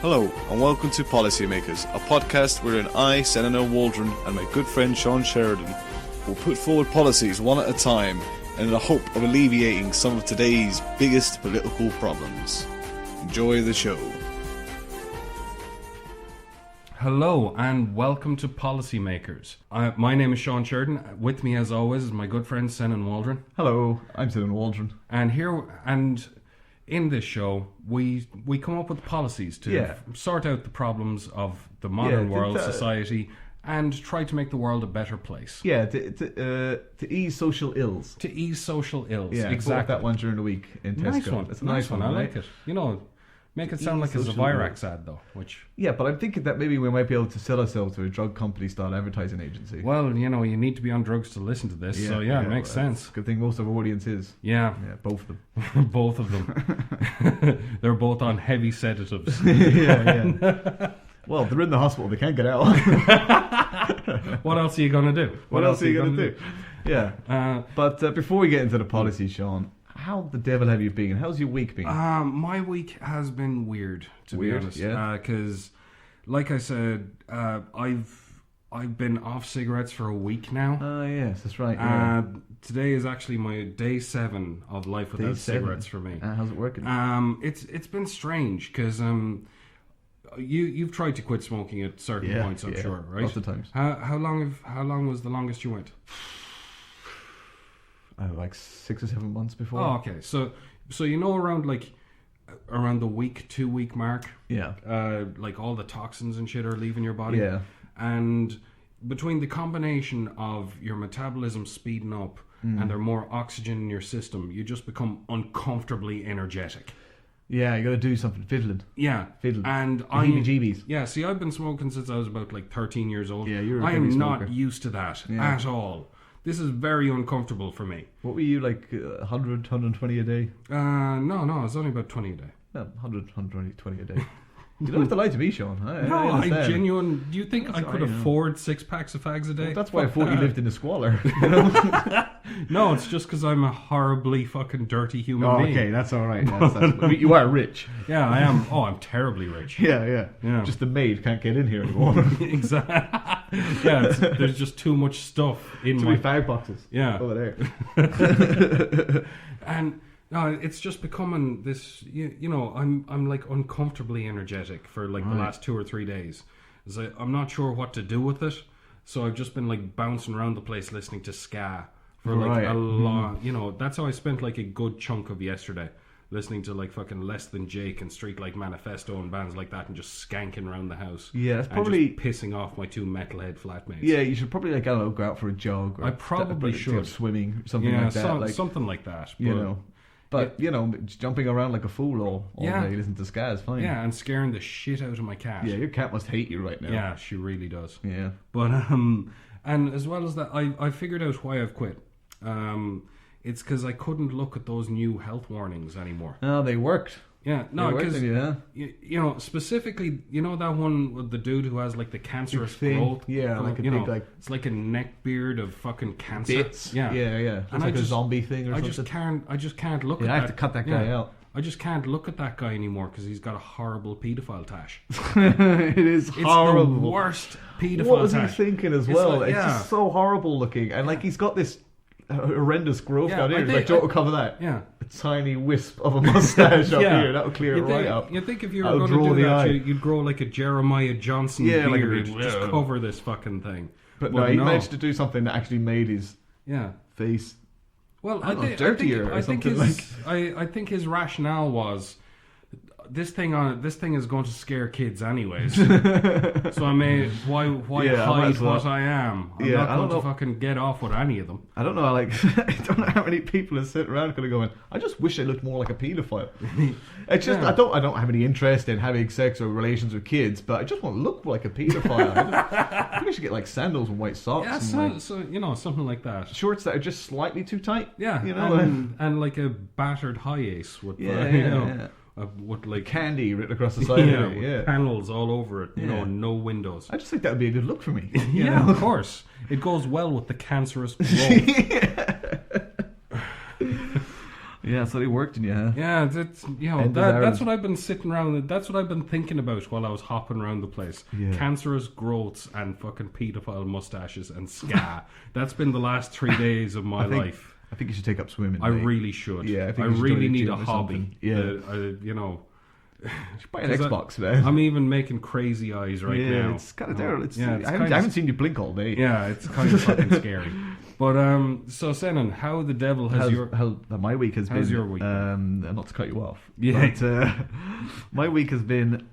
Hello, and welcome to PolicyMakers, a podcast wherein I, Senator Waldron, and my good friend Sean Sheridan will put forward policies one at a time in the hope of alleviating some of today's biggest political problems. Enjoy the show. Hello and welcome to PolicyMakers. My name is Sean Sheridan. With me, as always, is my good friend Senan Waldron. Hello, I'm Senan Waldron. And in this show, we come up with policies to sort out the problems of the modern world, society, and try to make the world a better place. Yeah, to ease social ills. To ease social ills, yeah, exactly. That one during the week in Tesco. Nice one. It's a nice one. I right? like it. You know, make it sound like a Zavirax ad, though. Yeah, but I'm thinking that maybe we might be able to sell ourselves to a drug company-style advertising agency. Well, you know, you need to be on drugs to listen to this, so it makes sense. Good thing most of our audience is. Yeah, both of them. Both of them. They're both on heavy sedatives. yeah. Well, they're in the hospital. They can't get out. What else are you going to do? What else are you going to do? Yeah. But before we get into the policy, Sean, how the devil have you been? How's your week been? My week has been weird, to be honest. Yeah. Because, like I said, I've been off cigarettes for a week now. Oh, yes, that's right. Yeah. Today is actually my day 7 of life without cigarettes for me. How's it working? It's been strange because you've tried to quit smoking at certain points, I'm sure, right? Lots of times. How long was the longest you went? Like 6 or 7 months before. Oh, okay. So you know, around the week, 2 week mark. Yeah. Like all the toxins and shit are leaving your body. Yeah. And between the combination of your metabolism speeding up and there's more oxygen in your system, you just become uncomfortably energetic. Yeah, you got to do something. Fiddling. Yeah. Fiddling. And heebie-jeebies. Yeah, see, I've been smoking since I was about 13 years old. Yeah, you're a I heavy am smoker. not used to that at all. This is very uncomfortable for me. What were you, 100, 120 a day? No, it's only about 20 a day. No, 100, 120 a day. You don't have to lie to me, Sean. I'm genuine. Do you think I could afford 6 packs of fags a day? Well, that's why I thought you lived in a squalor. No, it's just because I'm a horribly fucking dirty human being. Okay, that's all right. You are rich. Yeah, I am. Oh, I'm terribly rich. Yeah. Just the maid can't get in here anymore. Exactly. Yeah, there's just too much stuff in too many fag boxes. Yeah. Over there. And no, it's just becoming this. You know, I'm uncomfortably energetic for the last 2 or 3 days. I'm not sure what to do with it, so I've just been bouncing around the place listening to ska for a long. You know, that's how I spent a good chunk of yesterday, listening to fucking Less Than Jake and Street Like Manifesto and bands like that, and just skanking around the house. Yeah, it's probably just pissing off my 2 metalhead flatmates. Yeah, you should probably go out for a jog. Or I probably should swimming, something like that. Something like that. But jumping around like a fool all day listening to ska is fine. Yeah, and scaring the shit out of my cat. Yeah, your cat must hate you right now. Yeah, she really does. Yeah. But and as well as that, I figured out why I've quit. It's because I couldn't look at those new health warnings anymore. Oh, they worked. Yeah, no, because you know, specifically, you know that one with the dude who has the cancerous growth. Yeah, it's like a neck beard of fucking cancer. Bits. Yeah. It's and like a zombie thing or something. I just can't look at that. I have to cut that guy out. I just can't look at that guy anymore because he's got a horrible paedophile tash. It is horrible. It's the worst pedophile tash. What was he thinking as well? It's just so horrible looking, and he's got this horrendous growth down here. Do you want to cover that? Yeah. A tiny wisp of a mustache up here. That'll clear it right up. You'd think if you were going to do that, you'd grow like a Jeremiah Johnson beard. Just cover this fucking thing. But no, he managed to do something that actually made his face dirtier or something I think his rationale was this thing is going to scare kids anyways. So I may why hide what I am? I'm not going to fucking get off with any of them. I don't know. I don't know how many people are sitting around kind of going, I just wish I looked more like a paedophile. It's just I don't have any interest in having sex or relations with kids, but I just want to look like a paedophile. I think I should get sandals and white socks. Yeah, and so you know, something like that. Shorts that are just slightly too tight. Yeah, you know, and like a battered high ace with with candy written across the side of it. With panels all over it. You know, no windows. I just think that would be a good look for me. Yeah, of course. It goes well with the cancerous growth. Yeah, so they worked in you, huh? Yeah, that's that's what I've been sitting around. That's what I've been thinking about while I was hopping around the place. Yeah. Cancerous growths and fucking paedophile mustaches and ska. That's been the last 3 days of my life. I think you should take up swimming. I mate. really should. Yeah, I think I you should really join a need gym a or hobby. something. Yeah. You know. Buy an Xbox, man. I'm even making crazy eyes right now. It's kind of terrible. I kind haven't seen you blink all day. Yeah, it's kind of fucking scary. But so Senan, how the devil how my week has been? How's your week? Not to cut you off. Yeah. But, my week has been.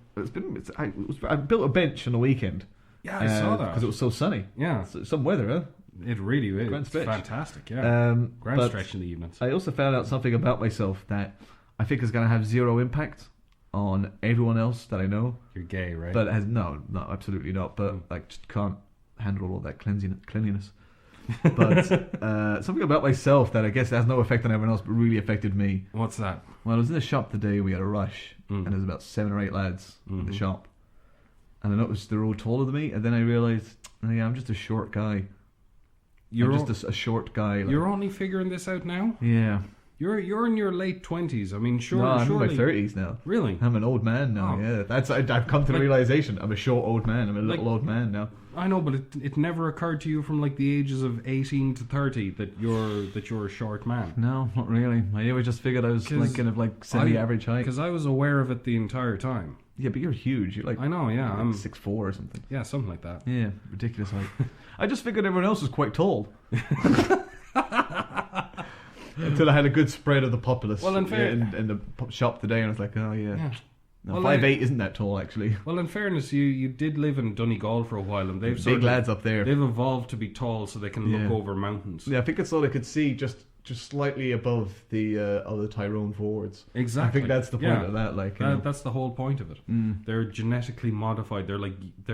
I built a bench on the weekend. Yeah, I saw that because it was so sunny. Yeah, some weather, huh? It really is. Grand stretch. Fantastic. Yeah, grand but stretch in the evenings. I also found out something about myself that I think is going to have zero impact on everyone else that I know. You're gay, right? But it has no, absolutely not. But I just can't handle all that cleanliness. But something about myself that I guess has no effect on everyone else, but really affected me. What's that? Well, I was in the shop today. We had a rush, and there was about 7 or 8 lads in the shop, and I noticed they're all taller than me. And then I realised, oh, yeah, I'm just a short guy. I'm just a short guy. Like, you're only figuring this out now? Yeah. You're in your late 20s. I mean, No, I'm in my 30s now. Really? I'm an old man now. Oh. Yeah, I've come to the realization. I'm a short old man. I'm a little old man now. I know, but it never occurred to you from like the ages of 18 to 30 that you're a short man. No, not really. I always just figured I was like kind of like semi-average height. Because I was aware of it the entire time. Yeah, but you're huge. You're like, I know. Yeah, I'm 6'4" or something. Yeah, something like that. Yeah, ridiculous height. I just figured everyone else was quite tall. Until I had a good spread of the populace in the shop today, and I was like, oh yeah. No, 5'8" isn't that tall, actually. Well, in fairness, you did live in Donegal for a while, and they've big lads up there. They've evolved to be tall, so they can look over mountains. Yeah, I think it's all they could see, just slightly above the other Tyrone forwards. Exactly. I think that's the point of that. Like that's the whole point of it. They're genetically modified. They're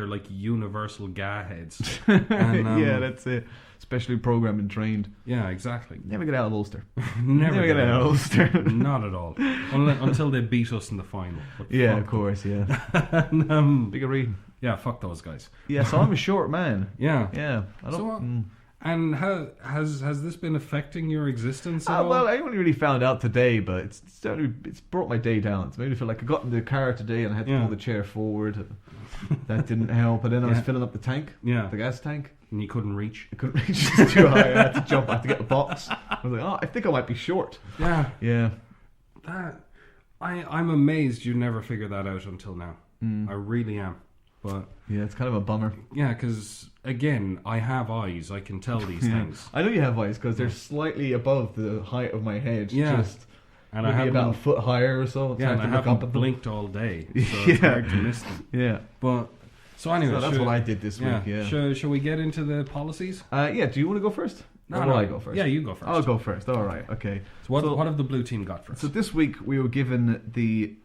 like universal ga heads. And, yeah, that's it. Specially programmed and trained. Yeah, exactly. Never get out of Ulster. Never get out of Ulster. Not at all. Until they beat us in the final. But yeah, of course. Yeah. and, bigger reading. Yeah, fuck those guys. Yeah, so I'm a short man. Yeah. Yeah. I don't. And how has this been affecting your existence at all? Well, I only really found out today, but it's brought my day down. It's made me feel like I got in the car today and I had to pull the chair forward. That didn't help. And then I was filling up the tank, the gas tank. And you couldn't reach? I couldn't reach. It's too high. I had to jump. I had to get the box. I was like, oh, I think I might be short. Yeah. Yeah. I'm amazed you never figured that out until now. I really am. But yeah, it's kind of a bummer. Yeah, because again, I have eyes. I can tell these things. I know you have eyes because they're slightly above the height of my head. Yeah. And maybe about a foot higher or so. It's and I haven't blinked all day, so it's hard to miss them. Yeah. But so anyway, so that's what I did this week. Yeah. Shall we get into the policies? Yeah. Do you want to go first? No, or will I go first? Yeah, you go first. I'll go first. All right. Okay. So what have the blue team got for us? So this week we were given the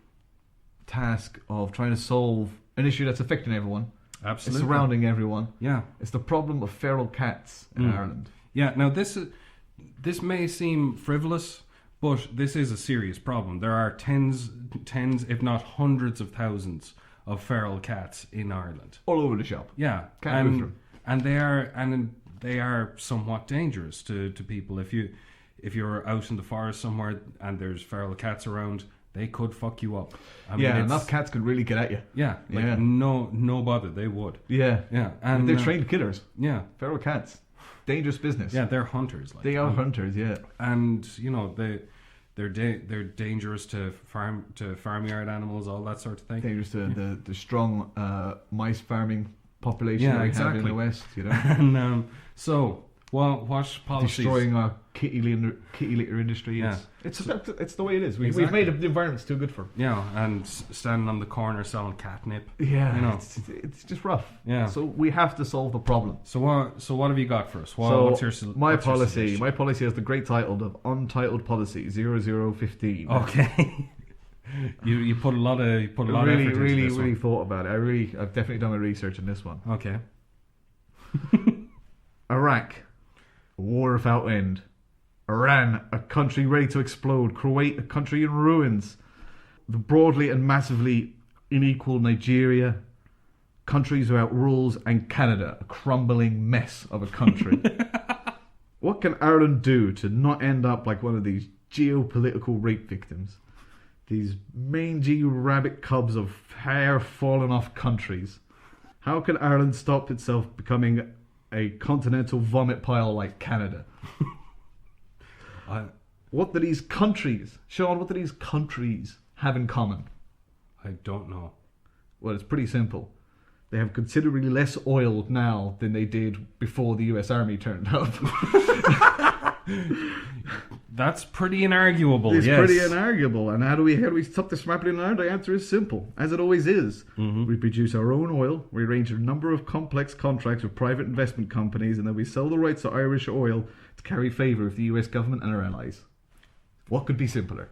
task of trying to solve an issue that's affecting everyone. Absolutely. It's surrounding everyone. Yeah. It's the problem of feral cats in Ireland. Yeah. Now this may seem frivolous, but this is a serious problem. There are tens, if not hundreds of thousands of feral cats in Ireland. All over the shop. Yeah. And they are somewhat dangerous to people. If you're out in the forest somewhere and there's feral cats around, they could fuck you up. I mean, enough cats could really get at you. Yeah, no bother, they would. Yeah, yeah, and they're trained killers. Yeah, feral cats, dangerous business. Yeah, they're hunters. They are hunters. Yeah, and they're dangerous to farmyard animals, all that sort of thing. Dangerous to the strong mice farming population that we have in the West. You know, and so. Well, what policies? Destroying our kitty litter industry. Yeah. It's the way it is. We've made the environments too good for them. Yeah, and standing on the corner selling catnip. Yeah, it's just rough. Yeah. So we have to solve the problem. So what have you got for us? What's your policy? My policy has the great title of Untitled Policy 0015. Okay. you put a lot of effort into this one. Really thought about it. I've definitely done my research on this one. Okay. Iraq. A war without end. Iran, a country ready to explode. Kuwait, a country in ruins. The broadly and massively unequal Nigeria. Countries without rules. And Canada, a crumbling mess of a country. What can Ireland do to not end up like one of these geopolitical rape victims. These mangy rabbit cubs of hair fallen off countries. How can Ireland stop itself becoming a continental vomit pile like Canada? What do these countries, Sean, what do these countries have in common? I don't know. Well, it's pretty simple. They have considerably less oil now than they did before the US Army turned up. That's pretty inarguable. It's yes. pretty inarguable. And how do we stop this from happening in Ireland? The answer is simple, as it always is. Mm-hmm. We produce our own oil, we arrange a number of complex contracts with private investment companies, and then we sell the rights to Irish oil to carry favour with the US government and our allies. What could be simpler?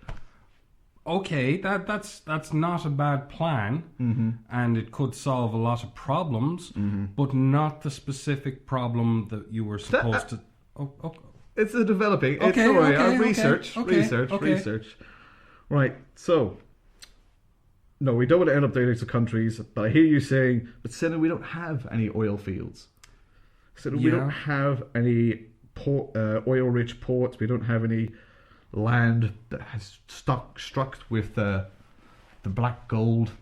Okay, that's not a bad plan, and it could solve a lot of problems, but not the specific problem that you were supposed to. Oh. It's a developing. Okay, it's all right. okay, Research. Right. So, no, we don't want to end up doing this to countries. But I hear you saying, but Senator, we don't have any oil fields. So we don't have any oil-rich ports. We don't have any land that has struck with the black gold.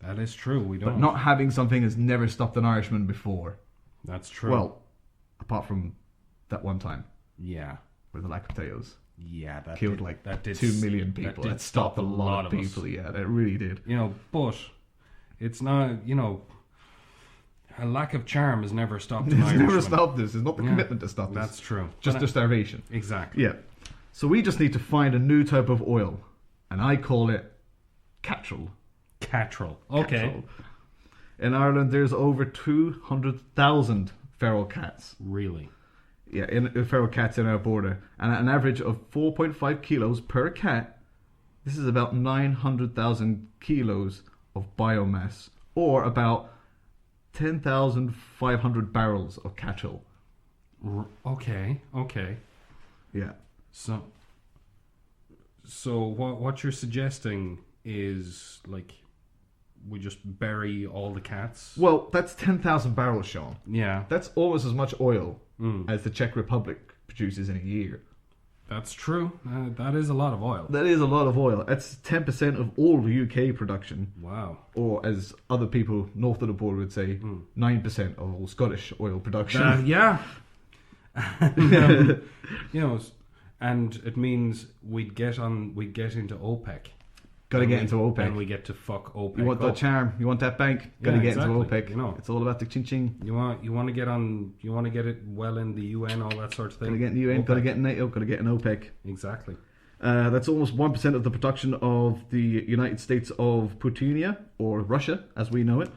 That is true. We don't. But not having something has never stopped an Irishman before. That's true. Well, apart from that one time. Yeah. With the lack of potatoes. Yeah, that killed did 2 million people. That That stopped a lot of people. us. Yeah, that really did. But it's not. A lack of charm has never stopped an It's Irishman. never stopped this. It's not the commitment to stop this. That's true. Just the starvation. Exactly. Yeah. So we just need to find a new type of oil, and I call it catrol. Catrol. Okay. Catrol. In Ireland, there's over 200,000 feral cats. Really? Yeah, feral cats in our border, and at an average of 4.5 kilos per cat, this is about 900,000 kilos of biomass, or about 10,500 barrels of catrol. Okay. Yeah. So what you're suggesting is like we just bury all the cats? Well, that's 10,000 barrels, Sean. Yeah. That's almost as much oil as the Czech Republic produces in a year. That's true. That is a lot of oil. That is a lot of oil. That's 10% of all the UK production. Wow. Or as other people north of the border would say, 9% of all Scottish oil production. Yeah. And it means we'd get into OPEC. Got to get into OPEC. And we get to fuck OPEC. You want that charm? You want that bank? Got to get into OPEC. It's all about the ching-ching. You want to get on? You want to get it well in the UN, all that sort of thing. Got to get in the UN. Got to get in NATO. Got to get in OPEC. Exactly. That's almost 1% of the production of the United States of Putina, or Russia, as we know it.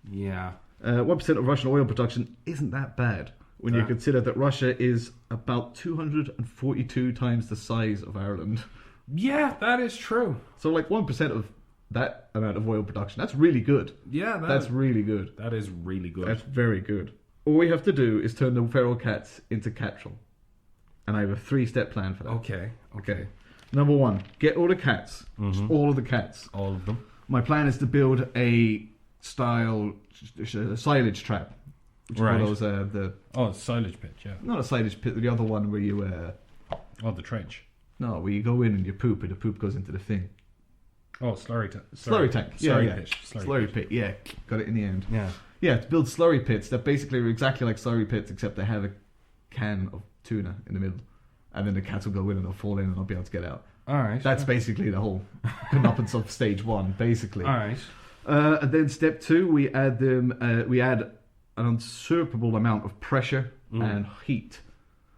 Yeah. 1% of Russian oil production isn't that bad when you consider that Russia is about 242 times the size of Ireland. Yeah, that is true. So 1% of that amount of oil production, that's really good. Yeah, that's really good. That is really good. That's very good. All we have to do is turn the feral cats into catrol. And I have a 3-step plan for that. Okay. Number 1, get all the cats. Just all of the cats. All of them. My plan is to build a silage trap. Which right. are those, silage pit, yeah. Not a silage pit, the other one where you... the trench. No, where you go in and you poop, and the poop goes into the thing. Oh, slurry tank. Slurry tank. Slurry pit. Slurry pit, yeah. Got it in the end. Yeah. Yeah, to build slurry pits that basically are exactly like slurry pits, except they have a can of tuna in the middle. And then the cats will go in and they'll fall in and they'll be able to get out. Alright. That's basically the whole comeuppance of stage 1, basically. Alright. And then step 2, we add an unsurpassable amount of pressure and heat.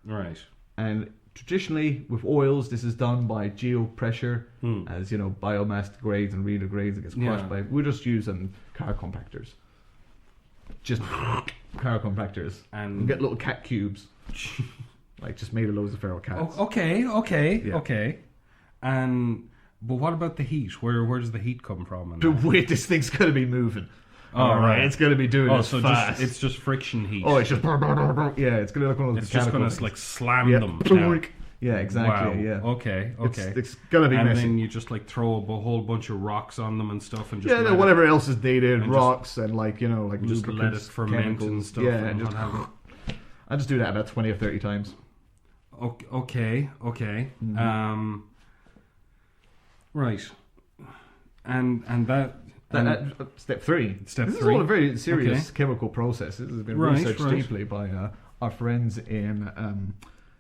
Right. And traditionally, with oils, this is done by geopressure, as biomass degrades and redegrades. It gets crushed by. We're just using car compactors, just car compactors, and get little cat cubes, just made of loads of feral cats. Okay. But what about the heat? Where does the heat come from? But wait, this thing's gonna be moving. Right. It's going to be doing this so fast. It's just friction heat. Oh, it's just... Yeah, it's going to look one of those... It's just going to slam them down. Yeah, exactly. Wow. Yeah. Okay. It's going to be messy. And then you just throw a whole bunch of rocks on them and stuff, and just whatever else is dated, rocks just, and just let it ferment and stuff. Yeah, I just do that about 20 or 30 times. Okay. Right. And that. Step 3. Step this 3. is all a very serious chemical process. This has been researched deeply by our friends in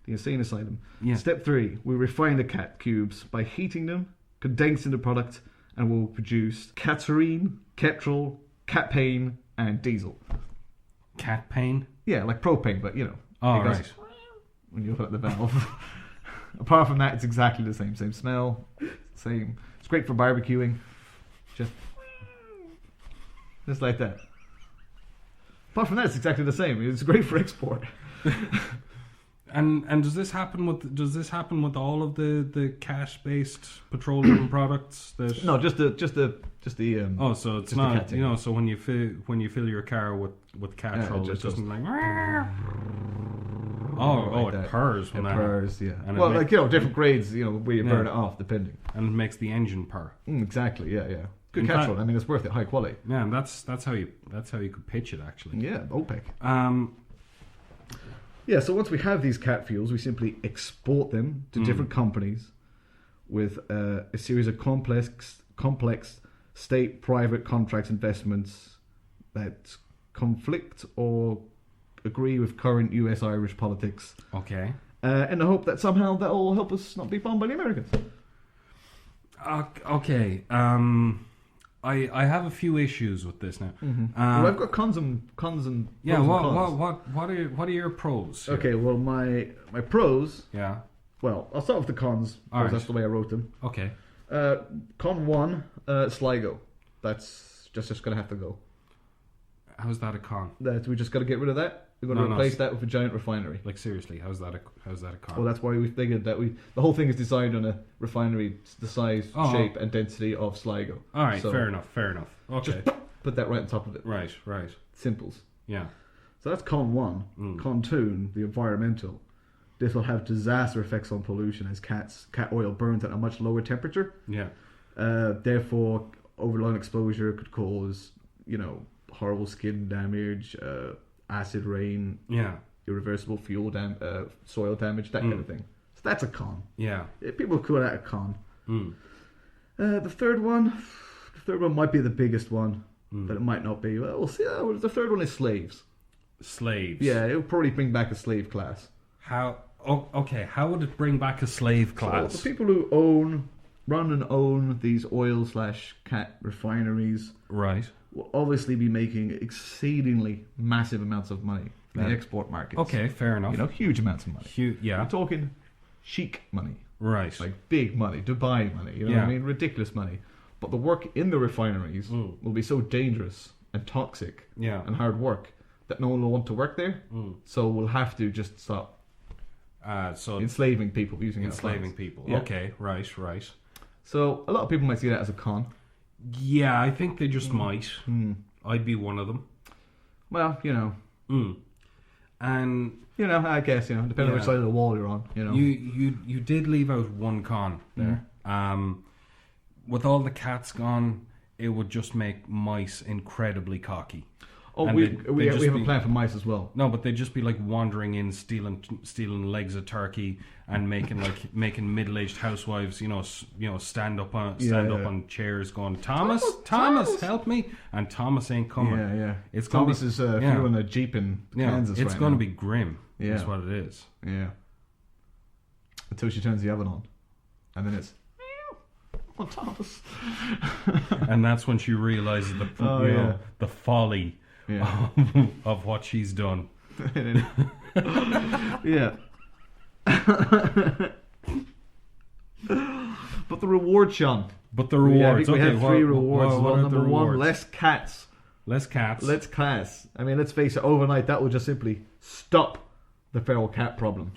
the insane asylum. Yeah. Step 3. We refine the cat cubes by heating them, condensing the product, and we'll produce catarine, ketrol, catpane, and diesel. Catpane? Yeah, like propane, but Oh, right. When you open up the valve. Apart from that, it's exactly the same. Same smell, same. It's great for barbecuing. Just like that. Apart from that, it's exactly the same. It's great for export. And does this happen with all of the cat-based petroleum products? No, just the. So it's not So when you fill your car with catrol, it doesn't like. It purrs when it that purrs. Yeah. And well, different grades. Where you burn it off, depending. And it makes the engine purr. Exactly. Yeah. Good catrol. I mean, it's worth it. High quality. Yeah, and that's how you could pitch it actually. Yeah, OPEC. Yeah, so once we have these cat fuels, we simply export them to different companies with a series of complex state-private contracts investments that conflict or agree with current US-Irish politics. Okay. In the hope that somehow that will help us not be bombed by the Americans. Okay. I have a few issues with this now. Well, I've got cons and pros and cons. What are your pros here? Okay, well my pros. Yeah. Well, I'll start with the cons because right. that's the way I wrote them. Okay. Con 1, Sligo. That's just going to have to go. How's that a con? That we just got to get rid of that. We're going to replace that with a giant refinery. Like seriously, how's that a con? Well, that's why we figured that the whole thing is designed on a refinery the size, shape, and density of Sligo. All right, so fair enough. Okay. Just put that right on top of it. Right. Simples. Yeah. So that's con 1. Con 2, the environmental. This will have disaster effects on pollution as cat oil burns at a much lower temperature. Yeah. Therefore, overlong exposure could cause, horrible skin damage, acid rain, irreversible soil damage, that kind of thing. So that's a con. Yeah. People call that a con. The third one might be the biggest one, but it might not be. Well, we'll see. The third one is slaves. Slaves. Yeah, it will probably bring back a slave class. How? Okay. How would it bring back a slave class? So the people who run and own these oil/cat refineries, right, will obviously be making exceedingly massive amounts of money in the export markets. Okay, fair enough. Huge amounts of money. Yeah. We're talking chic money. Right. Like big money, Dubai money, what I mean? Ridiculous money. But the work in the refineries will be so dangerous and toxic and hard work that no one will want to work there. So we'll have to just stop enslaving people using enslaving people. Yeah. Okay, right. So a lot of people might see that as a con. Yeah, I think they just might. I'd be one of them. Well, And I guess depending on which side of the wall you're on. You did leave out one con there. With all the cats gone, it would just make mice incredibly cocky. Oh, we have a plan for mice as well. No, but they'd just be like wandering in, stealing legs of turkey, and making middle-aged housewives, stand up on chairs, going, Thomas, help me, and Thomas ain't coming. Yeah. It's Thomas is fueling a jeep in Kansas. It's going to be grim. Yeah, is what it is. Yeah. Until she turns the oven on, and then it's. Oh, Thomas. And that's when she realizes the folly. Yeah. Of what she's done. Yeah. But the reward, Sean. But the rewards. We have 3 rewards. Number 1, less cats. Less cats. Less cats. I mean, let's face it, overnight that will just simply stop the feral cat problem.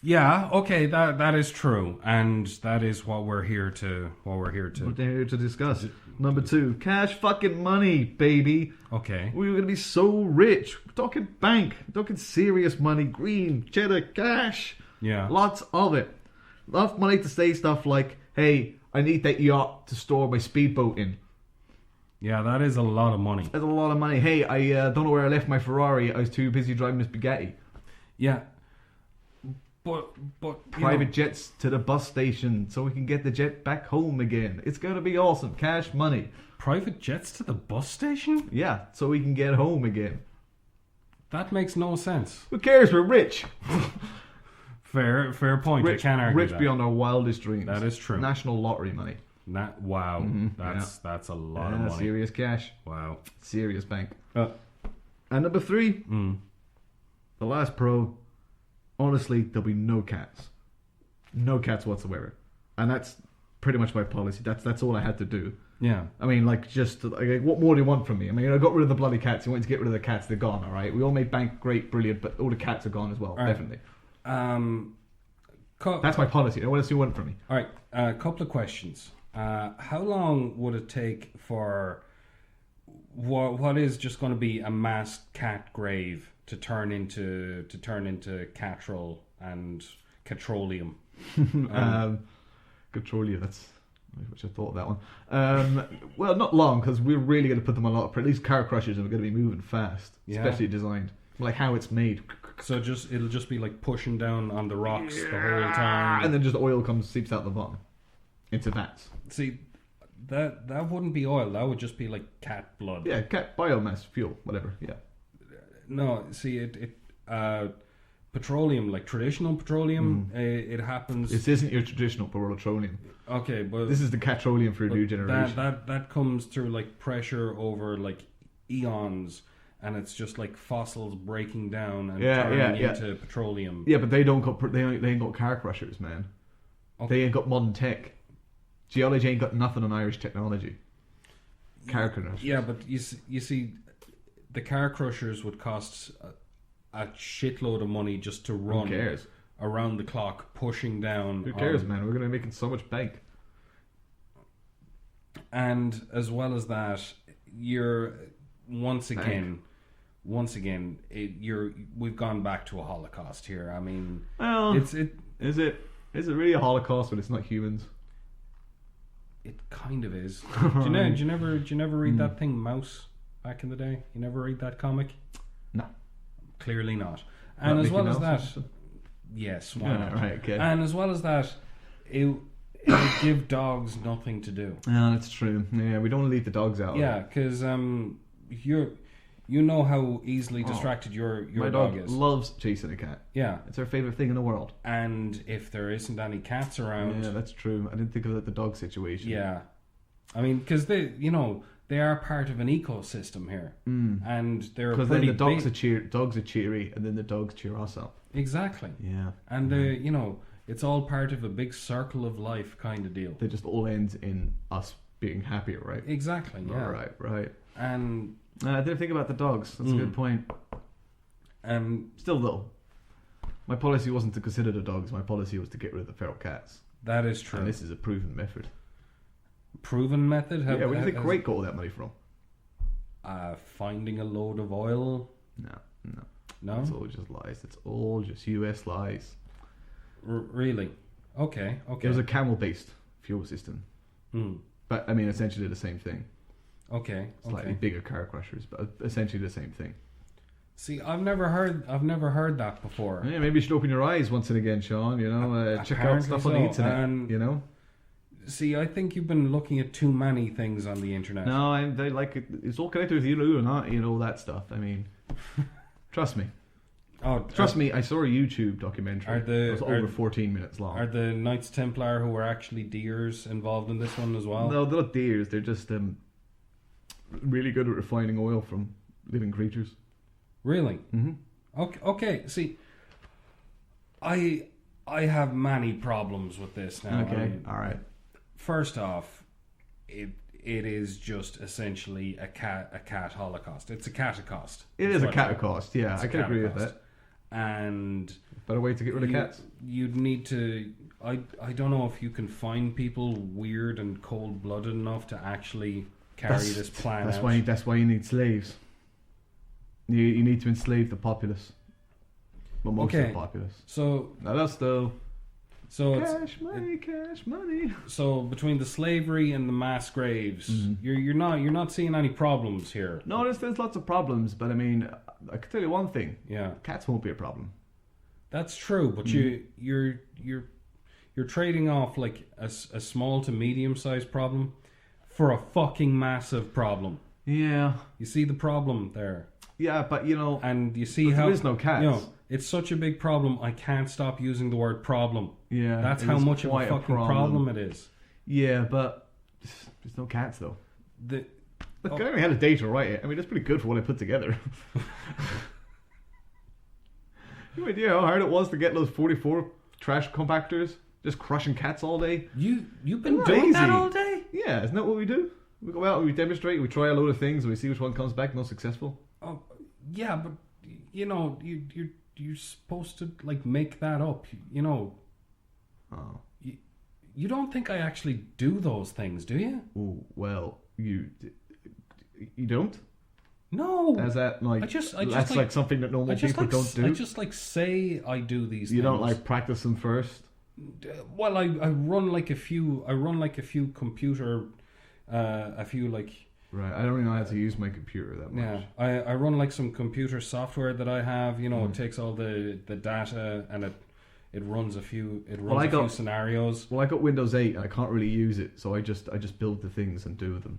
Yeah, okay, that is true, and that is what we're here to. We're here to discuss. Number 2, cash fucking money, baby. Okay. We're going to be so rich. We're talking bank. We're talking serious money, green, cheddar, cash. Yeah. Lots of it. Enough money to say stuff like, hey, I need that yacht to store my speedboat in. Yeah, that is a lot of money. That's a lot of money. Hey, I don't know where I left my Ferrari. I was too busy driving this Bugatti. Yeah. but Private jets to the bus station so we can get the jet back home again. It's going to be awesome. Cash money. Private jets to the bus station? Yeah, so we can get home again. That makes no sense. Who cares? We're rich. Fair point. I can't argue rich that. beyond our wildest dreams. That is true. National lottery money. Wow. That's a lot of money. Serious cash. Wow. Serious bank. And number 3, the last pro. Honestly, there'll be no cats. No cats whatsoever. And that's pretty much my policy. That's all I had to do. Yeah. I mean, like, what more do you want from me? I mean, I got rid of the bloody cats. You wanted to get rid of the cats, they're gone, alright? We all made bank, great, brilliant, but all the cats are gone as well, all right. definitely. That's my policy. What else do you want from me? Alright, a couple of questions. How long would it take for what is just going to be a mass cat grave to turn into catrol and catrolium? Catrolia, that's... I wish I thought of that one. Well, not long, because we're really going to put them on a lot. At least car crushers are going to be moving fast, especially designed. Like how it's made. So it'll just be like pushing down on the rocks the whole time. And then just oil seeps out the bottom into vats. See, that wouldn't be oil. That would just be like cat blood. Yeah, cat biomass, fuel, whatever, yeah. No, see, petroleum, like traditional petroleum, it happens... This isn't your traditional petroleum. Okay, but... This is the catroleum for a new generation. That comes through, like, pressure over, like, eons, and it's just, like, fossils breaking down and turning into petroleum. Yeah, but they ain't got car crushers, man. Okay. They ain't got modern tech. Geology ain't got nothing on Irish technology. Car crushers. Yeah, but you see, the car crushers would cost... a shitload of money just to run. Who cares? Around the clock, pushing down. Who cares, man? We're going to be making so much bank. And as well as that, you're once again, we've gone back to a Holocaust here. I mean, well, is it really a Holocaust when it's not humans? It kind of is. Do you never read that thing Mouse back in the day? You never read that comic? No. Clearly not. And as well as that, yes, why not? Right, okay. And as well as that, it would give dogs nothing to do. Yeah, that's true. Yeah, we don't want to leave the dogs out. Yeah, because you know how easily distracted your dog is. Loves chasing a cat. Yeah, it's her favorite thing in the world. And if there isn't any cats around, yeah, that's true. I didn't think of the dog situation. Yeah, I mean, because they are part of an ecosystem here, and they're because pretty then the dogs are cheery, and then the dogs cheer us up. Exactly. Yeah, and it's all part of a big circle of life kind of deal. They just all ends in us being happier, right? Exactly. Yeah. Right. And I didn't think about the dogs. That's a good point. Still though, my policy wasn't to consider the dogs. My policy was to get rid of the feral cats. That is true. And this is a proven method. Proven method? Where do you think Kuwait got all that money from? Finding a load of oil? No? It's all just lies. It's all just US lies. Really? Okay. It was a camel-based fuel system. But, I mean, essentially the same thing. Okay. Slightly bigger car crushers, but essentially the same thing. See, I've never heard that before. Yeah, maybe you should open your eyes once and again, Sean. Check out stuff on the internet. See, I think you've been looking at too many things on the internet. No, they like it. It's all connected with you or not, that stuff. I mean, trust me. Trust me, I saw a YouTube documentary. It was over 14 minutes long. Are the Knights Templar, who were actually deers, involved in this one as well? No, they're not deers. They're just really good at refining oil from living creatures. Really? Mm-hmm. Okay. See, I have many problems with this now. Okay, all right. First off, it is just essentially a cat holocaust. It's a catacost. It is a catacost, yeah. I can agree with that. And better way to get rid of cats. You'd need to. I don't know if you can find people weird and cold-blooded enough to actually carry this plan out. That's why you need slaves. You need to enslave the populace. Well, most of the populace. So now that's though. So cash money. So between the slavery and the mass graves, you're not seeing any problems here. No, there's lots of problems, but I mean, I can tell you one thing. Yeah, cats won't be a problem. That's true, but you're trading off like a small to medium sized problem for a fucking massive problem. Yeah. You see the problem there. Yeah, but and you see how there is no cats. It's such a big problem. I can't stop using the word problem. Yeah, that's how much of a fucking problem it is. Yeah, but there's no cats though. Look, I only had a day to write it. I mean, that's pretty good for what I put together. You idea how hard it was to get those 44 trash compactors just crushing cats all day? You've been doing that all day? Yeah, isn't that what we do? We go out and we demonstrate, we try a load of things, and we see which one comes back most successful. Oh, yeah, but you're supposed to like make that up. Oh. You don't think I actually do those things, do you? Oh, well, you don't? No. Is that like that's like something that normal people don't do? I just like say I do these things. You don't like practice them first? Well, I run like a few computer a few like. Right, I don't really know how to use my computer that much. Yeah, I run like some computer software that I have. It takes all the data and it runs a few scenarios. Well, I got Windows 8 and I can't really use it, so I just build the things and do them.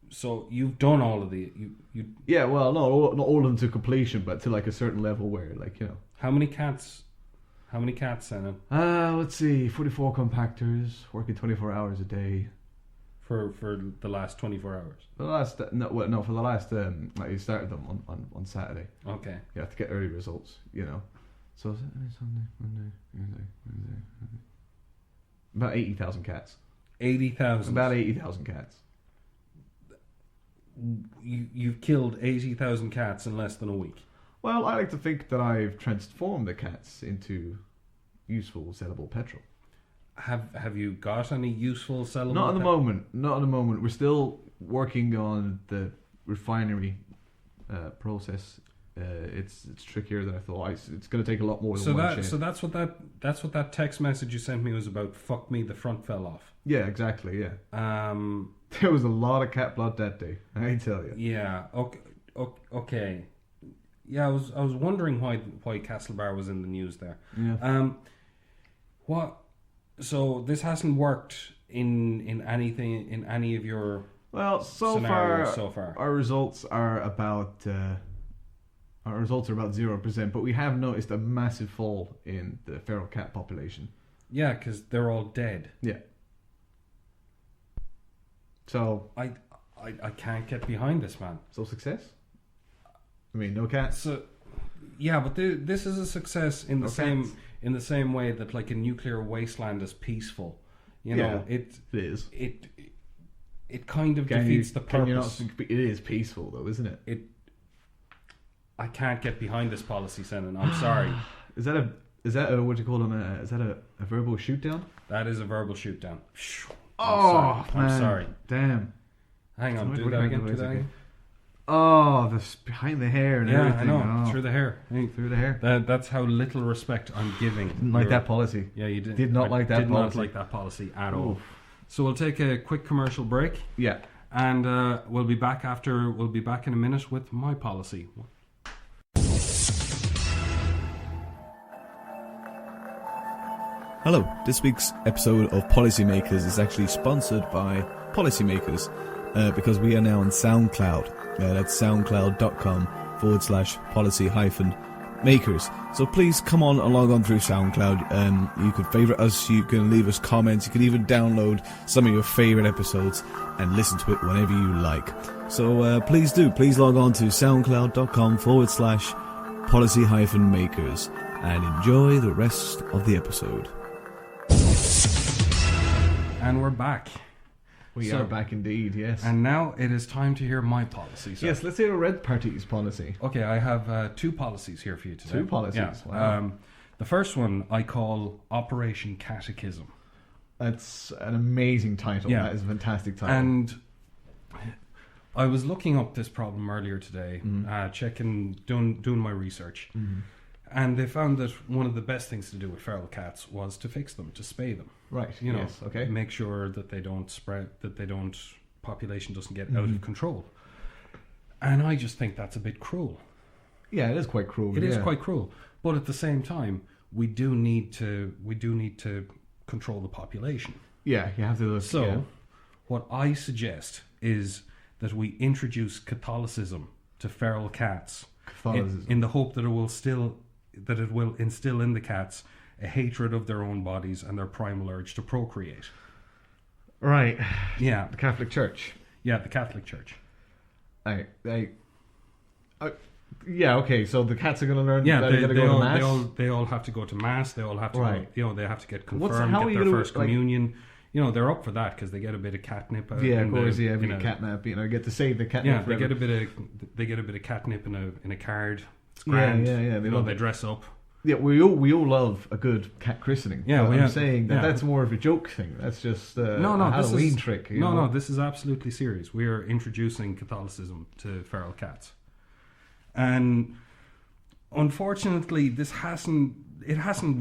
So you've done all of the you. Yeah, well, no, not all of them to completion, but to like a certain level where How many cats, Senan? Let's see, 44 compactors, working 24 hours a day. For the last 24 hours. For the last for the last you started them on Saturday. Okay. You have to get early results, So Sunday, Monday. About 80,000 cats. 80,000. About 80,000 cats. You've killed 80,000 cats in less than a week. Well, I like to think that I've transformed the cats into useful, sellable petrol. Have you got any useful sellable? Not at the moment. Not at the moment. We're still working on the refinery process. It's trickier than I thought. It's going to take a lot more than one. So that's what that text message you sent me was about. Fuck me, the front fell off. Yeah, exactly. Yeah. There was a lot of cat blood that day. I tell you. Yeah. Okay. Yeah, I was wondering why Castlebar was in the news there. Yeah. What? So this hasn't worked in any of your so far our results are about 0%, but we have noticed a massive fall in the feral cat population. Yeah, because they're all dead. Yeah. So I can't get behind this, man. So success? I mean, no cats. So yeah, but this is a success in the same way that like a nuclear wasteland is peaceful. It is. It kind of defeats the purpose. It is peaceful though, isn't it? I can't get behind this policy, Senan. I'm sorry. Is that a what do you call them? Is that a verbal shoot down? That is a verbal shoot down. I'm sorry. Damn. Hang on, do that again. Oh, this behind the hair and everything. Yeah, I know. Oh. Through the hair. Through the hair. That's how little respect I'm giving. Didn't like that policy. Yeah, you did. Did not like that policy. Did not like that policy at all. So we'll take a quick commercial break. Yeah. And we'll be back in a minute with my policy. Hello, this week's episode of Policymakers is actually sponsored by Policymakers because we are now on SoundCloud. That's soundcloud.com/policy-makers. So please come on and log on through SoundCloud. You can favourite us, you can leave us comments, you can even download some of your favourite episodes and listen to it whenever you like. So please log on to soundcloud.com/policy-makers and enjoy the rest of the episode. And we're back. We are back indeed, yes. And now it is time to hear my policy. So. Yes, let's hear a Red Party's policy. Okay, I have two policies here for you today. Two policies? Yeah. Wow. The first one I call Operation Catechism. That's an amazing title. Yeah. That is a fantastic title. And I was looking up this problem earlier today, doing my research. Mm-hmm. And they found that one of the best things to do with feral cats was to fix them, to spay them. Right. Yes. Okay. Make sure that they don't spread, population doesn't get out of control. And I just think that's a bit cruel. Yeah, it is quite cruel. It is quite cruel. But at the same time, we do need to control the population. Yeah, you have to. So, what I suggest is that we introduce Catholicism to feral cats, in the hope that it will instill in the cats a hatred of their own bodies and their primal urge to procreate. Right. Yeah. The Catholic Church. Yeah, the Catholic Church. Yeah, okay, so the cats are going to learn Yeah, that they got to go to Mass? they all have to go to Mass. They all have to Right. go, they have to get confirmed, how are get you their gonna, first communion. They're up for that because they get a bit of catnip. Yeah, of course, we get catnip. Get to save the catnip. Yeah, forever. they get a bit of catnip in a card. It's grand. Yeah. They dress up. Yeah, we all love a good cat christening. Yeah, I'm saying that's more of a joke thing. That's just a Halloween trick. No, this is absolutely serious. We are introducing Catholicism to feral cats, and unfortunately, this hasn't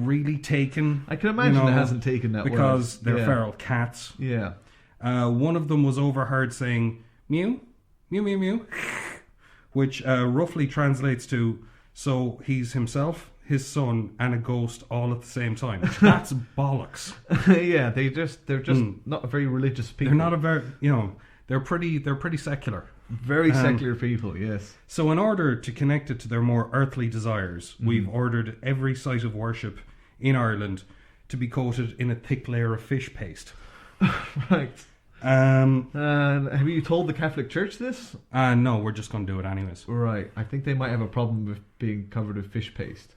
really taken. I can imagine it hasn't taken that because they're feral cats. Yeah. One of them was overheard saying "mew, mew, mew, mew," which roughly translates to "so he's himself, his son, and a ghost all at the same time." That's bollocks. Yeah, they're just not a very religious people. They're not a very they're pretty secular. Very secular people, yes. So in order to connect it to their more earthly desires, we've ordered every site of worship in Ireland to be coated in a thick layer of fish paste. Right. Have you told the Catholic Church this? No, we're just going to do it anyways. Right. I think they might have a problem with being covered with fish paste.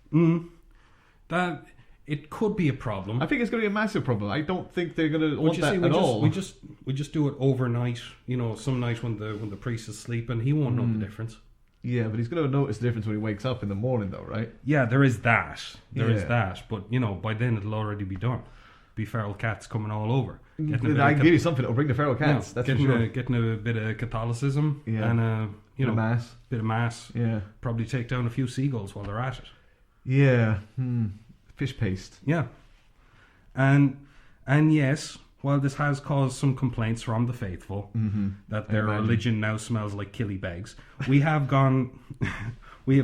That it could be a problem. I think it's going to be a massive problem. I don't think they're going to want that at all. We just do it overnight. Some night when the priest is sleeping, he won't know the difference. Yeah, but he's going to notice the difference when he wakes up in the morning, though, right? Yeah, there is that. There is that. But by then it'll already be done. Be feral cats coming all over. I can give you something that'll bring the feral cats. That's for sure. Getting a bit of Catholicism and bit of mass. Yeah, probably take down a few seagulls while they're at it. Yeah, fish paste. Yeah, and yes, while this has caused some complaints from the faithful that their religion now smells like killybegs, we have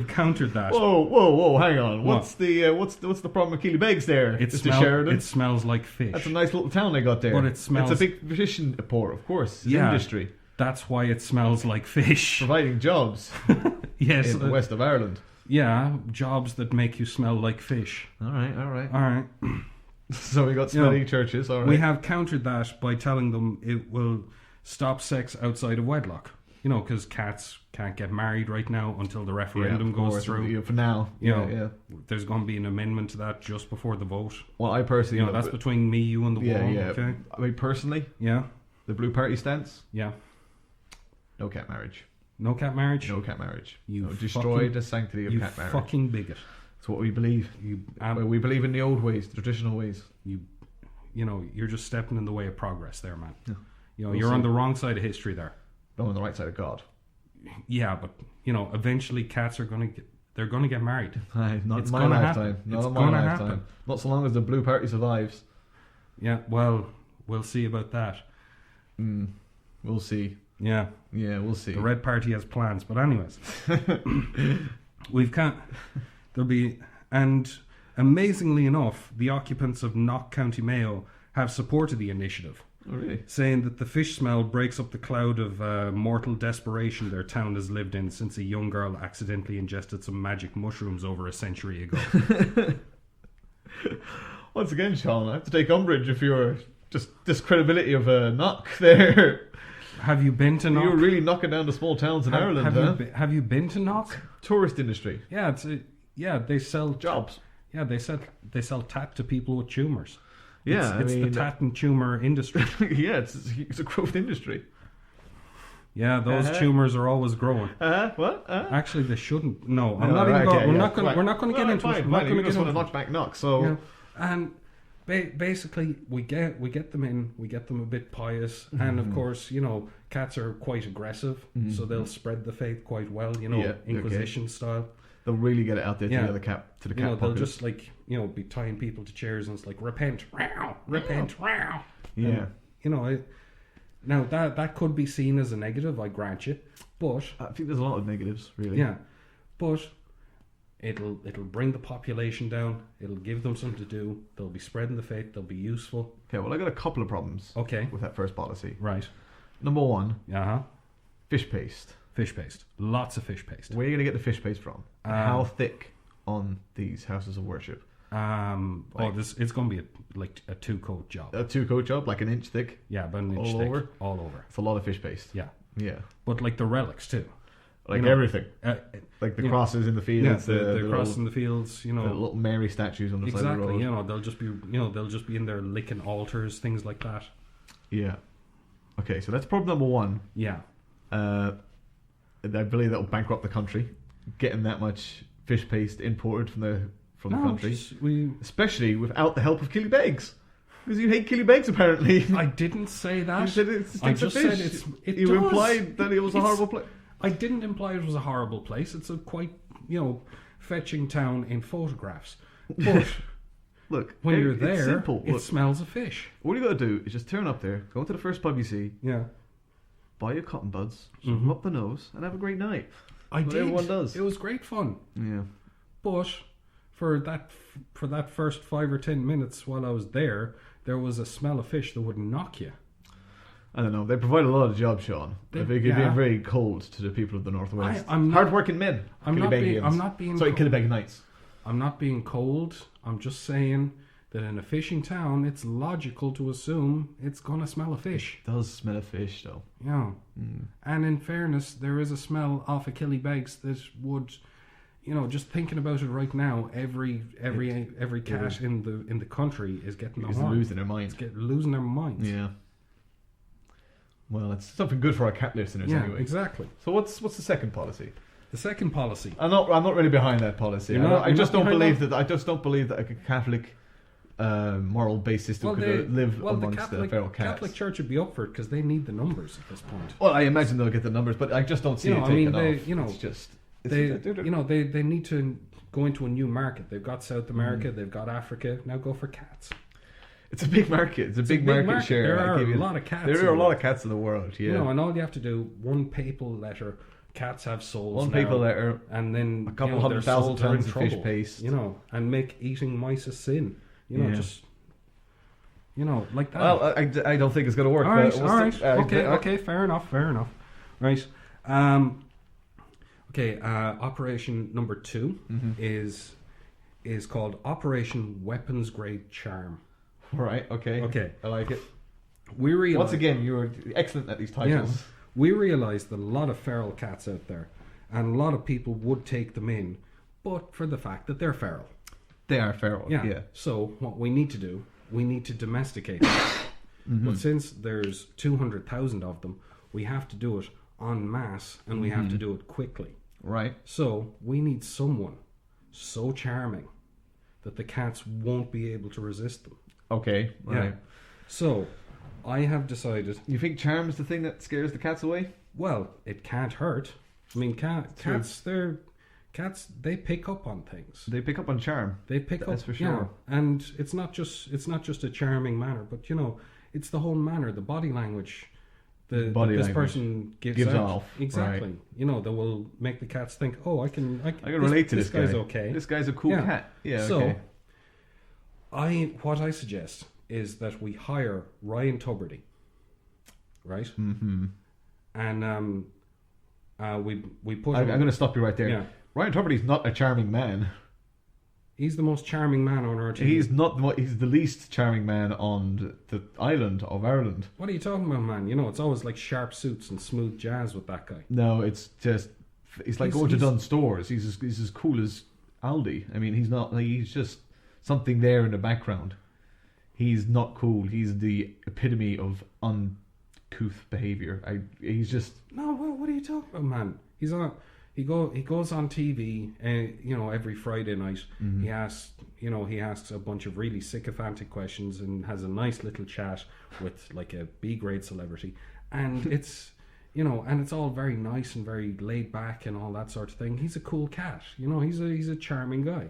countered that. Whoa! Hang on. What's the problem with Killybegs there? Sheridan? It smells like fish. That's a nice little town they got there. But it smells. It's a big fishing port, of course. It's industry. That's why it smells like fish. Providing jobs. Yes, in the west of Ireland. Yeah, jobs that make you smell like fish. All right. So we got smelly churches. All right. We have countered that by telling them it will stop sex outside of wedlock. Because cats can't get married right now until the referendum goes through. Yeah, for now. There's going to be an amendment to that just before the vote. Well, I personally... that's between me, you and the wall. Yeah. Okay? I mean, personally... Yeah. The Blue Party stance? Yeah. No cat marriage. No cat marriage? No cat marriage. Destroy the sanctity of cat marriage. You fucking bigot. That's what we believe. We believe in the old ways, the traditional ways. You're just stepping in the way of progress there, man. Yeah. You're on the wrong side of history there. I'm on the right side of God. Yeah, but eventually cats are going to get married. Not in my lifetime. Not in my lifetime. Not so long as the Blue Party survives. Yeah, well, we'll see about that. We'll see. Yeah, we'll see. The Red Party has plans, but anyways, there'll be, and amazingly enough, the occupants of Knock, County Mayo have supported the initiative. Oh, really? Saying that the fish smell breaks up the cloud of mortal desperation their town has lived in since a young girl accidentally ingested some magic mushrooms over a century ago. Once again, Sean, I have to take umbrage if you're just discredibility of Knock there. Have you been to Knock? You're really knocking down the small towns in Ireland, have you been to Knock? Tourist industry. Yeah, they sell jobs. Yeah, they sell tat to people with tumours. Yeah, it's the tat and tumour industry. Yeah, it's a growth industry. Yeah, those tumours are always growing. What? Actually, they shouldn't. No, I'm not even going. We're not going to get into it. We're not going to get into knock back knock. So, and basically, we get them in. We get them a bit pious, and of course, cats are quite aggressive, so they'll spread the faith quite well. Inquisition style. They'll really get it out there to the cat they'll populace. just be tying people to chairs, and it's like repent, repent, yeah. And, now that could be seen as a negative, I grant you, but I think there's a lot of negatives, really. Yeah, but It'll bring the population down. It'll give them something to do. They'll be spreading the faith. They'll be useful. Okay, well, I got a couple of problems Okay. with that first policy. Right. Number one, Uh-huh. fish paste. Fish paste. Lots of fish paste. Where are you going to get the fish paste from? How thick on these houses of worship? It's going to be like a 2-coat job. A 2-coat job, like an inch thick? Yeah, about an inch All thick. over? All over. It's a lot of fish paste. Yeah. Yeah. But like the relics too. Like everything. Like the you know, crosses in the fields. Yeah, the cross little, in the fields, you know. the little Mary statues on the side of the road. Exactly, you know, they'll just be in there licking altars, things like that. Yeah. Okay, so that's problem number one. Yeah. I believe that will bankrupt the country, getting that much fish paste imported from the country, especially without the help of Killybegs, because you hate Killybegs apparently. I didn't say that. You said it stinks of said fish. it you does. implied that it was a horrible place. I didn't imply it was a horrible place. It's a quite, fetching town in photographs. But Look, when you're there, it's simple. It smells of fish. All you got to do is just turn up there, go to the first pub you see, Yeah. buy your cotton buds, shove them up the nose, and have a great night. I What did. everyone does. It was great fun. Yeah. But for that first 5 or 10 minutes while I was there was a smell of fish that would knock you. I don't know. They provide a lot of jobs, Sean. They're being very cold to the people of the Northwest. Hard-working men. I'm not being. Sorry, Killibeg Knights. I'm not being cold. I'm just saying that in a fishing town, it's logical to assume it's gonna smell of fish. It does smell of fish, though. Yeah. And in fairness, there is a smell off of Killybegs that would, just thinking about it right now, every cat in the country is getting the horn. Losing their minds. Losing their minds. Yeah. Well, it's something good for our cat listeners anyway. Exactly. So what's the second policy? The second policy. I'm not really behind that policy. I just don't believe that a Catholic moral-based system could live amongst the feral cats. Catholic Church would be up for it because they need the numbers at this point. Well, I imagine they'll get the numbers, but I just don't see it taking off. It's just they need to go into a new market. They've got South America, they've got Africa. Now go for cats. It's a big market. It's a big market share. There are a lot of cats. There are a lot of cats in the world. Yeah. And all you have to do, one papal letter. Cats have souls. One papal letter, and then a couple 100,000 tons of fish paste. And make eating mice a sin. Just like that. Well, I don't think it's going to work. All right. Okay. Fair enough. Right. Operation number 2 is called Operation Weapons Grade Charm. Right. Okay. I like it. We realize once again you were excellent at these titles. Yeah, we realize that a lot of feral cats out there, and a lot of people would take them in, but for the fact that they're feral. They are feral. Yeah. So what we need to do, we need to domesticate them. But since there's 200,000 of them, we have to do it en masse, and we have to do it quickly. Right. So we need someone so charming that the cats won't be able to resist them. Okay. Right. Yeah. So I have decided. You think charm is the thing that scares the cats away? Well, it can't hurt. I mean, cats, they pick up on things. They pick up on charm. They pick up. That's for sure. Yeah. And it's not just a charming manner, but it's the whole manner, the body language. This person gives off. Exactly. Right. That will make the cats think, oh, I can relate to this guy. This guy's okay. This guy's a cool cat. Yeah. So, okay. What I suggest is that we hire Ryan Tuberty, right? Mm-hmm. And we put. I'm going to stop you right there. Yeah. Ryan Tuberty's not a charming man. He's the most charming man on our team. He's the least charming man on the island of Ireland. What are you talking about, man? It's always like sharp suits and smooth jazz with that guy. No, it's just it's like going to Dunn Stores. He's as cool as Aldi. I mean, he's not. He's just something there in the background. He's not cool. He's the epitome of uncouth behaviour. He's just... No, what are you talking about, man? He goes on TV, every Friday night. Mm-hmm. He asks a bunch of really sycophantic questions and has a nice little chat with like a B-grade celebrity. And it's, and it's all very nice and very laid back and all that sort of thing. He's a cool cat. He's a charming guy.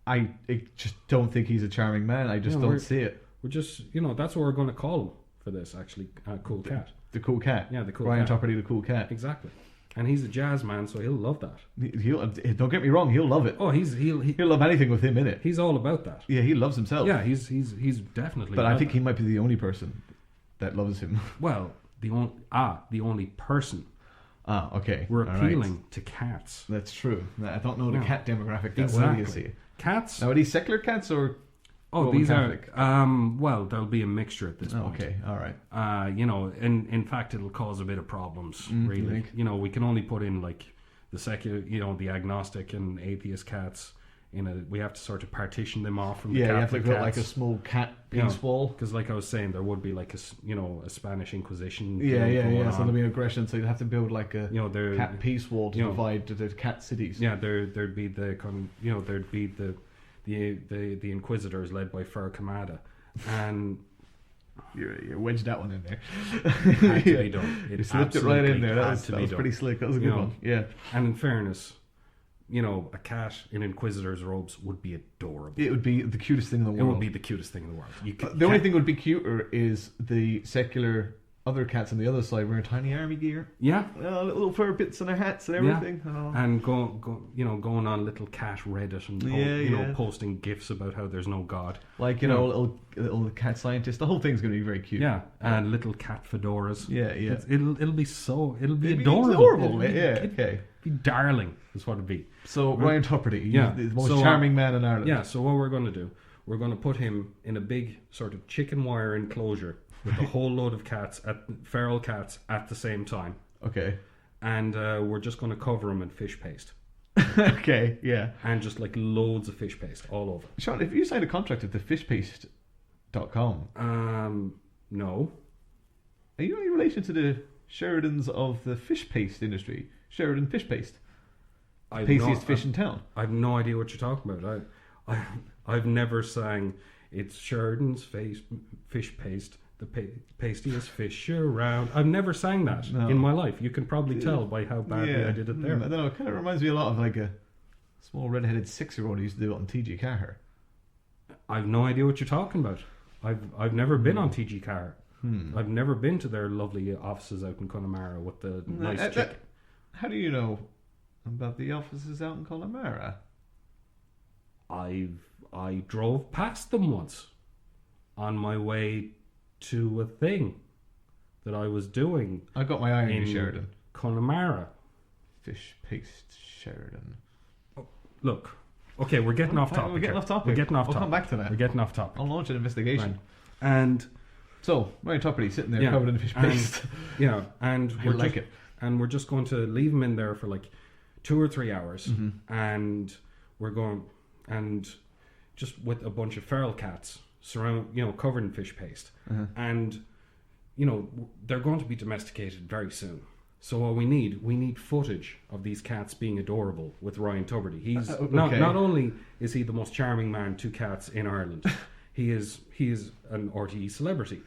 I just don't think he's a charming man. I just don't see it. We're just, that's what we're going to call him for this, actually. Cool cat. The cool cat. Yeah, the cool Ryan cat. Tuberty, the cool cat. Exactly. And he's a jazz man, so he'll love that. Don't get me wrong, he'll love it. Oh, He'll love anything with him in it. he's all about that. Yeah, he loves himself. Yeah, he's definitely. But I about think that. he might be the only person that loves him. Well, the only person. Okay. We're All right. appealing to cats. That's true. I don't know the No. cat demographic that Exactly. well, you see. Cats. Now, are these secular cats or Oh, Roman these Catholic? are. Well, there'll be a mixture at this Oh, point. okay, all right. In fact, it'll cause a bit of problems. you Really, think? we can only put in like the secular, the agnostic and atheist cats. We have to sort of partition them off from the Yeah, you have to Catholic put cats. like a small cat peace wall. Because, like I was saying, there would be like a Spanish Inquisition. Yeah. going So on. there'll be aggression, so you'd have to build like a there. cat peace wall to you know, divide the cat cities. Yeah, there'd be there'd be the Inquisitors led by Fer Kamada, and You wedged that one in there. had to be done. You slipped it right in there. That absolutely was had to be pretty done. slick. That was a good one. Yeah. And in fairness, a cat in Inquisitor's robes would be adorable. It would be the cutest thing in the world. It would be the cutest thing in the world. The only thing that would be cuter is the secular other cats on the other side wearing tiny army gear. Yeah. Little fur bits on their hats and everything. Oh. And going on little cat Reddit and posting gifs about how there's no God. Like, little cat scientist. The whole thing's going to be very cute. Yeah, and little cat fedoras. Yeah. It'll be It'd be adorable. It'd be darling is what it'd be. So Ryan Tubridy, Yeah. the most So, charming man in Ireland. Yeah, so what we're going to do, we're going to put him in a big sort of chicken wire enclosure with a whole load of feral cats at the same time. Okay. And we're just going to cover him in fish paste. Okay, yeah. And just like loads of fish paste all over. Sean, if you signed a contract with the fishpaste.com, No. are you in relation to the Sheridans of the fish paste industry? Sheridan Fish Paste. Pastiest fish in town. I've no idea what you're talking about. I've never sang it's Sheridan's fish paste, the pastiest fish around. I've never sang that in my life. You can probably tell by how badly I did it there. I don't know, it kind of reminds me a lot of like a small red-headed 6-year-old who used to do it on TG Carr. I've no idea what you're talking about. I've never been on TG Carr. I've never been to their lovely offices out in Connemara with the nice chicken. How do you know about the offices out in Connemara? I drove past them once on my way to a thing that I was doing. I got my eye on you, in Sheridan. Connemara. Fish Paste Sheridan. Look, okay, we're getting off topic. We're getting off topic. We're getting off We'll topic. come back to that. We're getting off topic. I'll launch an investigation. Right. And so, Ryan Tubridy sitting there covered in fish paste. And we're just going to leave him in there for like 2 or 3 hours, and we're going and just with a bunch of feral cats covered in fish paste, and they're going to be domesticated very soon. So what we need footage of these cats being adorable with Ryan Tubridy. He's not only is he the most charming man to cats in Ireland, he is an RTE celebrity.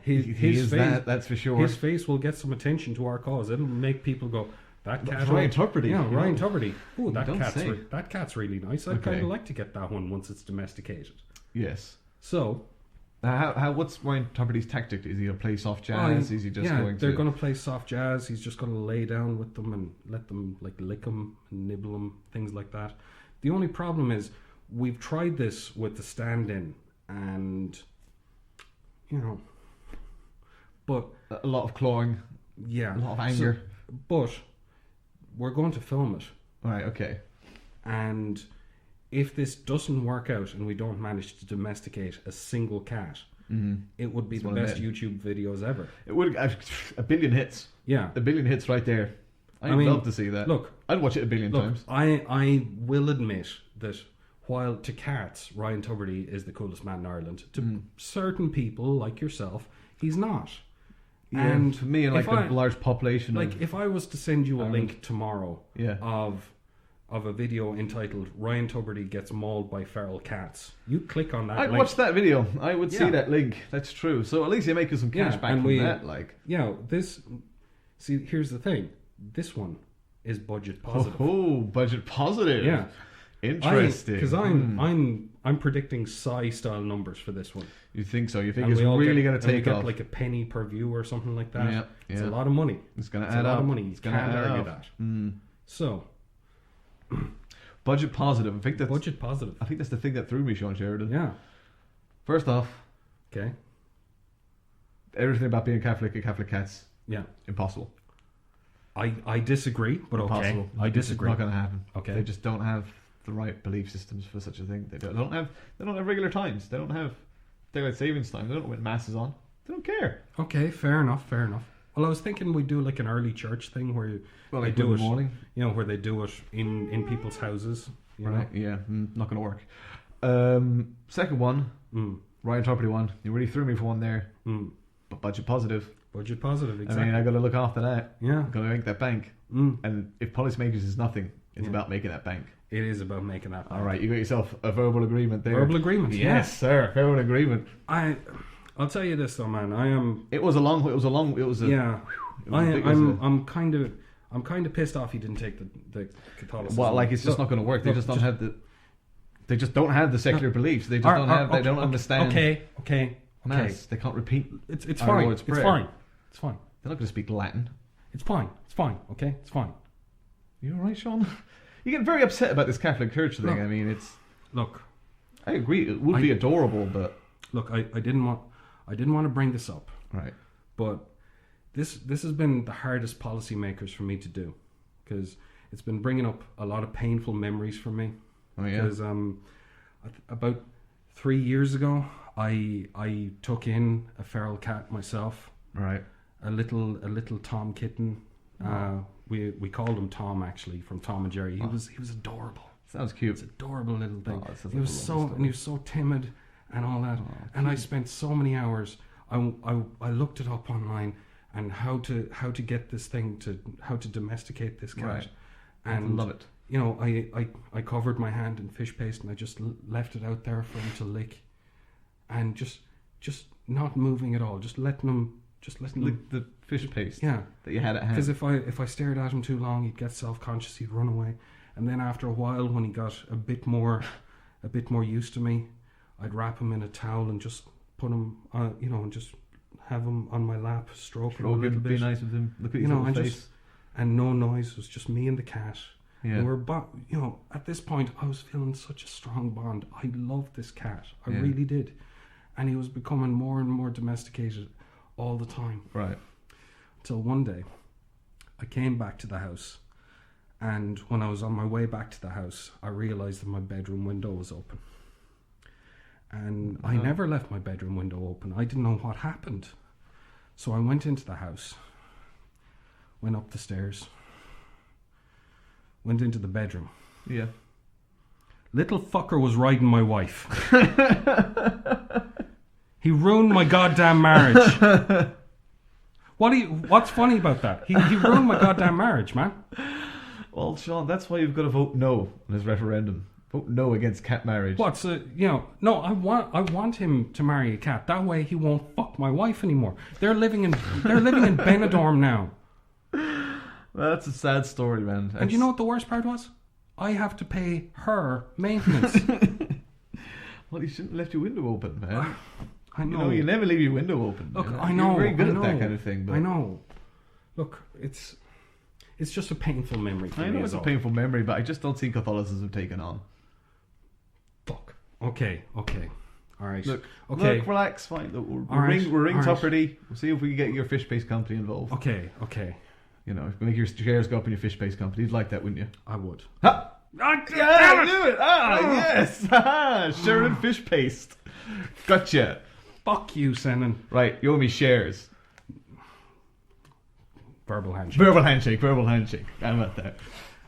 His face, that's for sure. His face will get some attention to our cause. It'll make people go, that cat. Ryan Tubridy. Yeah, Ryan Tubridy. Oh, Don't that cat's really nice. I'd kind of like to get that one once it's domesticated. Yes. So, what's Ryan Tubridy's tactic? Is he going to play soft jazz? Is he just going to... they're going to play soft jazz. He's just going to lay down with them and let them like lick them and nibble them, things like that. The only problem is we've tried this with the stand-in and, but... A lot of clawing. Yeah. A lot of anger. But we're going to film it. Right, okay. And if this doesn't work out and we don't manage to domesticate a single cat, it would be the best YouTube videos ever. It would have 1 billion hits. Yeah. 1 billion hits right there. I'd love to see that. Look, I'd watch it 1 billion times. I will admit that while to cats, Ryan Tubridy is the coolest man in Ireland, to certain people like yourself, he's not. Yeah, and for me, and like the large population, if I was to send you a link tomorrow, yeah. of a video entitled "Ryan Tubridy Gets Mauled by Feral Cats," you click on that. I'd link. watch that video. I would see that link. That's true. So at least you're making some cash back from that. Like, here's the thing. This one is budget positive. Oh, budget positive. Yeah. Interesting. Because I'm predicting style numbers for this one. You think so? You think And it's we all really get- going to and we take get off? like a penny per view or something like that. Yeah, It's yeah. a lot of money. It's going to It's add a lot up. of money. You It's gonna can't add argue up. that. Mm. So, Budget positive. I think that's budget positive. I think that's the thing that threw me, Sean Sheridan. Yeah. First off, Okay. everything about being Catholic and Catholic cats, Yeah. impossible. I disagree, but okay. Impossible. I It's disagree. not going to happen. Okay. They just don't have the right belief systems for such a thing. They don't have regular times. They don't have daylight savings time. They don't know when mass is on. They don't care. Okay, fair enough. Well, I was thinking we'd do like an early church thing where they Like do in it, the morning. where they do it in people's houses. You Right? know? Yeah. Not going to work. Second one, Mm. Ryan Property one. You really threw me for one there. Mm. But budget positive. Budget positive, exactly. I mean, I got to look after that. Yeah. I'm going to make that bank. Mm. And if PolicyMakers is nothing, it's Yeah. about making that bank. It is about making that. All right, you got yourself a verbal agreement there. Verbal agreement. Yes, sir. Verbal agreement. I'll tell you this though, man. I am. It was a long. Yeah. It was a big- I'm kind of pissed off he didn't take the Catholicism. Well, like it's just not going to work. They just don't have the. They just don't have the secular beliefs. They just don't have. They don't understand. Okay. Mass. They can't repeat. It's Our fine. Lord's It's Prayer. fine. It's fine. They're not going to speak Latin. It's fine. Okay, it's fine. You all right, Sean? You get very upset about this Catholic Church thing. Look. I mean, it's. Look, I agree. It would be adorable, but I didn't want to bring this up, right. but this has been the hardest policymakers for me to do because it's been bringing up a lot of painful memories for me. Oh yeah. Because about 3 years ago, I took in a feral cat myself, Right. a little Tom kitten. We called him Tom actually, from Tom and Jerry. He was adorable. Sounds cute. It's adorable little thing. Oh, that sounds He like was a lovely so and he was so timid and all that. And I spent so many hours. I looked it up online and how to get this thing how to domesticate this cat. Right. And I love it. You know, I covered my hand in fish paste and I just left it out there for him to lick, and just not moving at all, just letting him. Like the fish paste. Yeah. That you had at hand. Because if I stared at him too long, he'd get self-conscious, he'd run away, and then after a while, when he got a bit more used to me, I'd wrap him in a towel and just put him, and just have him on my lap, stroke him a little bit. Be nice with him. Look at You his know, little and face. and no noise. It was just me and the cat. Yeah. And we're at this point, I was feeling such a strong bond. I loved this cat. I Yeah. really did, and he was becoming more and more domesticated all the time. Right. Till one day, I came back to the house, and when I was on my way back to the house, I realised that my bedroom window was open. And I never left my bedroom window open. I didn't know what happened. So I went into the house, went up the stairs, went into the bedroom. Yeah. Little fucker was riding my wife. He ruined my goddamn marriage. What's funny about that? He ruined my goddamn marriage, man. Well, Sean, that's why you've got to vote no on this referendum. Vote no against cat marriage. No, I want him to marry a cat. That way he won't fuck my wife anymore. They're living in Benidorm now. That's a sad story, man. And you know what the worst part was? I have to pay her maintenance. Well, you shouldn't have left your window open, man. I know. You know, you never leave your window open. Look, you know? I know. You're very good I at know, that kind of thing. But I know. Look, it's just a painful memory for me. I know it's is a all. painful memory, but I just don't see Catholicism taken on. Fuck. Okay. All right. Look, Okay. look, relax, fine. Look, All right, we're ring all right. topperty. We'll see if we can get your fish paste company involved. Okay. You know, if we make your shares go up in your fish paste company, you'd like that, wouldn't you? I would. Ha! Ah, Yeah, damn it! do it! Yes! Haha, Sheridan fish paste. Gotcha. Fuck you, Senan. Right, you owe me shares. Verbal handshake. Verbal handshake. I'm at that.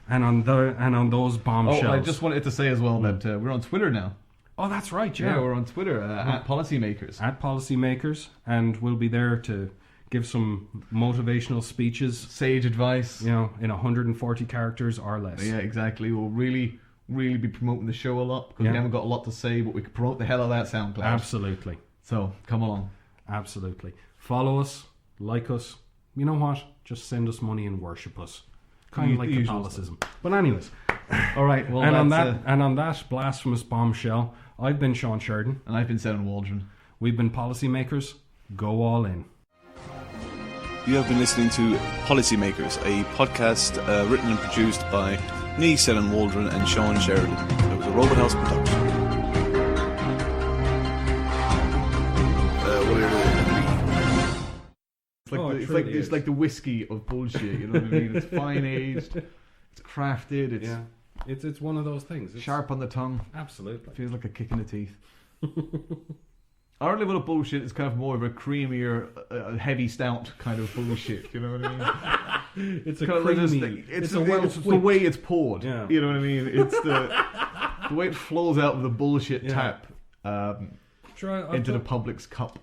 And on those bombshells. Oh, I just wanted to say as well that we're on Twitter now. Oh, that's right. Yeah, Yeah. we're on Twitter at PolicyMakers. At PolicyMakers, and we'll be there to give some motivational speeches. Sage advice. You know, in 140 characters or less. Yeah, exactly. We'll really be promoting the show a lot because Yeah. we haven't got a lot to say, but we can promote the hell out of that SoundCloud. Absolutely. So come along. Absolutely. Follow us, like us. You know what? Just send us money and worship us. kind of like The usual Catholicism. But anyways, All right. Well, and that's, on that blasphemous bombshell, I've been Sean Sheridan. and I've been Senan Waldron. We've been Policymakers. Go all in. You have been listening to Policymakers, a podcast written and produced by me, Senan Waldron, and Sean Sheridan. It was a Robot House production. It's like the whiskey of bullshit. You know what I mean? It's fine aged, it's crafted, it's one of those things. It's sharp on the tongue. Absolutely. Feels like a kick in the teeth. Our level of bullshit is kind of more of a creamier, heavy stout kind of bullshit. You know what I mean? It's a kind of creamy. it's the way it's poured. Yeah. You know what I mean? It's the way it flows out of the bullshit tap into the public's cup.